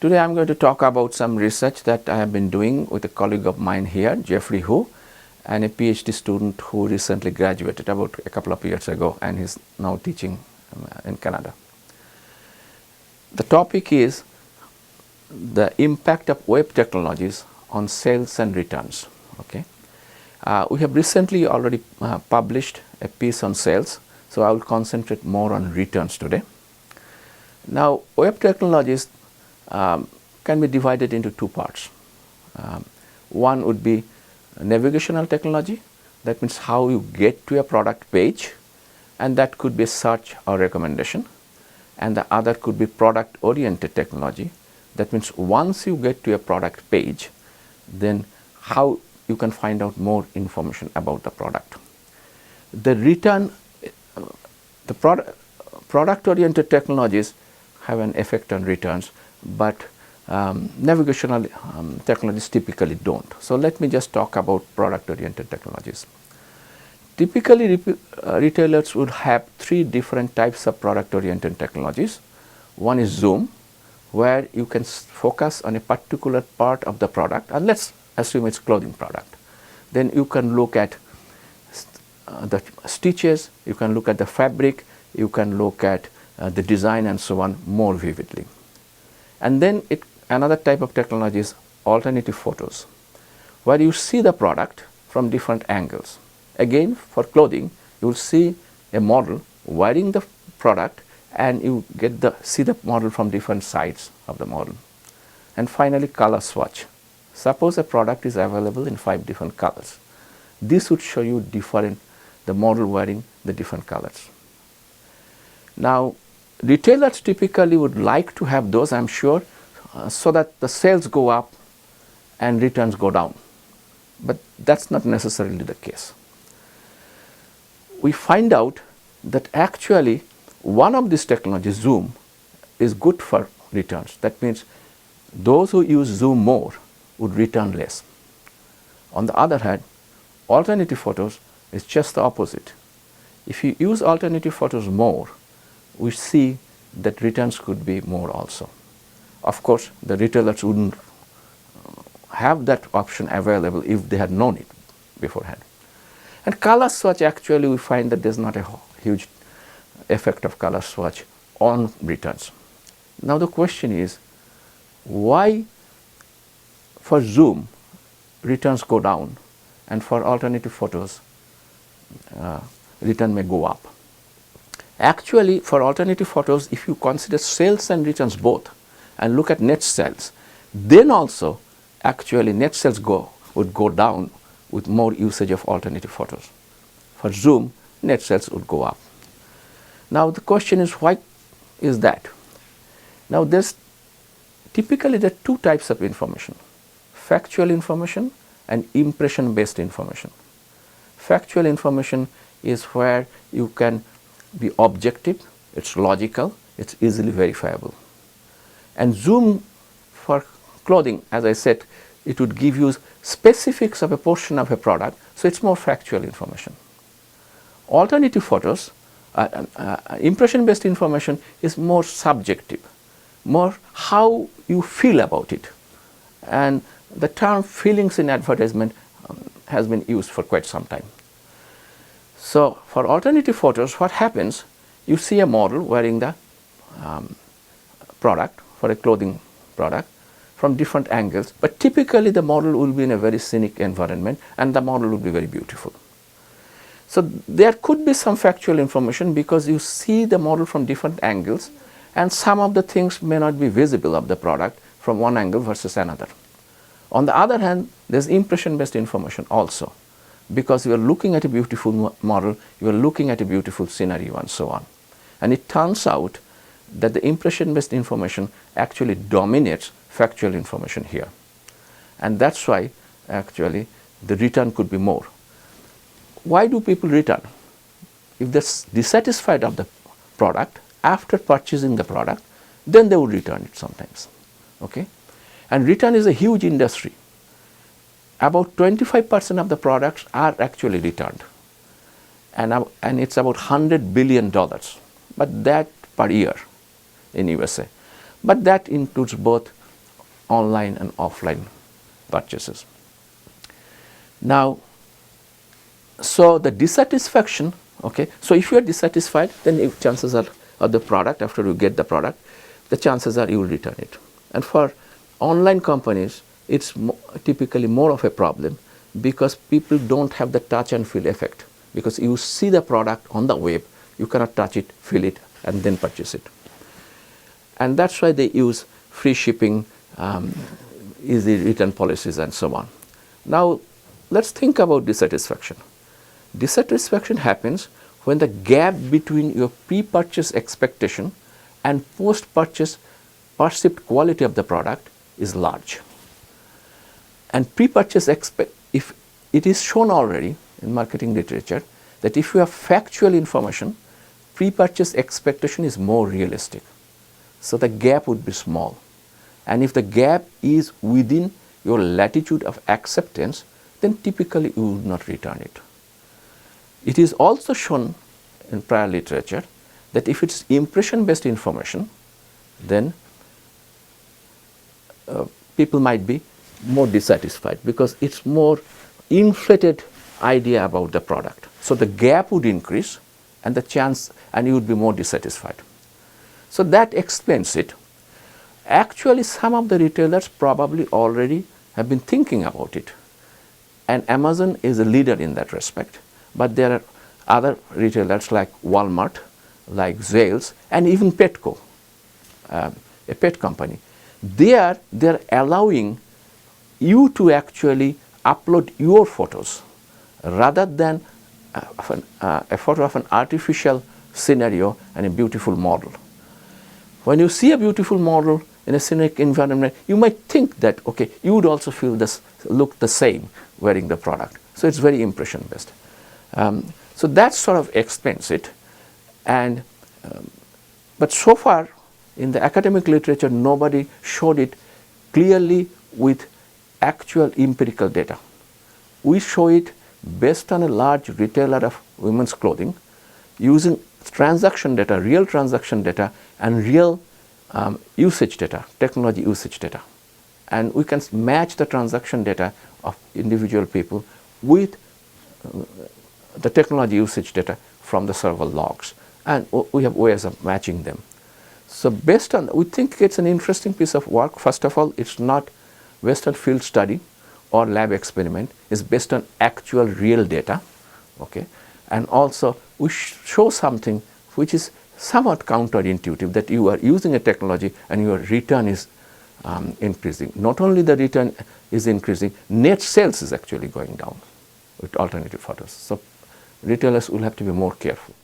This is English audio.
Today I'm going to talk about some research that I have been doing with a colleague of mine here, Jeffrey Hu, and a PhD student who recently graduated about a couple of years ago and is now teaching in Canada. The topic is the impact of web technologies on sales and returns. Okay, we have recently already published a piece on sales, so I will concentrate more on returns today. Now, web technologies can be divided into two parts. One would be navigational technology, that means how you get to a product page, and that could be search or recommendation. And the other could be product oriented technology, that means once you get to a product page, then how you can find out more information about the product. The return, the product oriented technologies have an effect on returns, but navigational technologies typically don't. So let me just talk about product oriented technologies. Typically retailers would have three different types of product oriented technologies. One is Zoom, where you can focus on a particular part of the product, and let's assume it's clothing product. Then you can look at the stitches, you can look at the fabric, you can look at the design and so on more vividly. And then another type of technology is alternative photos, where you see the product from different angles. Again, for clothing, you will see a model wearing the product and you see the model from different sides of the model. And finally, color swatch. Suppose a product is available in 5 different colors. This would show you the model wearing the different colors. Now, retailers typically would like to have those, I'm sure, so that the sales go up and returns go down. But that's not necessarily the case. We find out that actually one of these technologies, Zoom, is good for returns. That means those who use Zoom more would return less. On the other hand, alternative photos is just the opposite. If you use alternative photos more, we see that returns could be more also. Of course, the retailers wouldn't have that option available if they had known it beforehand. And color swatch, actually we find that there's not a huge effect of color swatch on returns. Now the question is, why for Zoom returns go down and for alternative photos return may go up? Actually, for alternative photos, if you consider sales and returns both and look at net sales, then also actually net sales would go down with more usage of alternative photos. For Zoom, net sales would go up. Now the question is, why is that? Now there's typically there are two types of information: factual information and impression based information. Factual information is where you can be objective, it's logical, it's easily verifiable. And Zoom for clothing, as I said, it would give you specifics of a portion of a product, so it's more factual information. Alternative photos, impression based information is more subjective, more how you feel about it. And the term feelings in advertisement has been used for quite some time. So for alternative photos, what happens, you see a model wearing the product, for a clothing product, from different angles, but typically the model will be in a very scenic environment and the model will be very beautiful. So there could be some factual information because you see the model from different angles and some of the things may not be visible of the product from one angle versus another. On the other hand, there's impression based information also, because you are looking at a beautiful model, you are looking at a beautiful scenario and so on. And it turns out that the impression based information actually dominates factual information here. And that's why actually the return could be more. Why do people return? If they're dissatisfied of the product after purchasing the product, then they would return it sometimes. Okay? And return is a huge industry. About 25% of the products are actually returned, and it's about $100 billion, but that per year in USA. But that includes both online and offline purchases. Now, so the dissatisfaction, okay, so if you are dissatisfied, then if chances are of the product, after you get the product, the chances are you will return it. And for online companies, it's typically more of a problem because people don't have the touch and feel effect. Because you see the product on the web, you cannot touch it, feel it, and then purchase it. And that's why they use free shipping, easy return policies, and so on. Now, let's think about dissatisfaction. Dissatisfaction happens when the gap between your pre-purchase expectation and post-purchase perceived quality of the product is large. And pre-purchase if it is shown already in marketing literature that if you have factual information, pre-purchase expectation is more realistic. So the gap would be small. And if the gap is within your latitude of acceptance, then typically you would not return it. It is also shown in prior literature that if it's impression-based information, then people might be more dissatisfied because it's more inflated idea about the product. So the gap would increase and the chance, and you would be more dissatisfied. So that explains it. Actually, some of the retailers probably already have been thinking about it. And Amazon is a leader in that respect. But there are other retailers like Walmart, like Zales, and even Petco, a pet company. They're allowing you to actually upload your photos rather than a photo of an artificial scenario and a beautiful model. When you see a beautiful model in a scenic environment, you might think that, okay, you would also feel this, look the same wearing the product. So it's very impression based. So that sort of explains it. And but so far in the academic literature, nobody showed it clearly with actual empirical data. We show it based on a large retailer of women's clothing using transaction data, real transaction data, and real usage data, technology usage data. And we can match the transaction data of individual people with the technology usage data from the server logs. And we have ways of matching them. So based on, we think it's an interesting piece of work. First of all, it's not based on field study or lab experiment. It's based on actual real data. Okay? And also, we show something which is somewhat counterintuitive, that you are using a technology and your return is increasing. Not only the return is increasing, net sales is actually going down with alternative photos. So retailers will have to be more careful.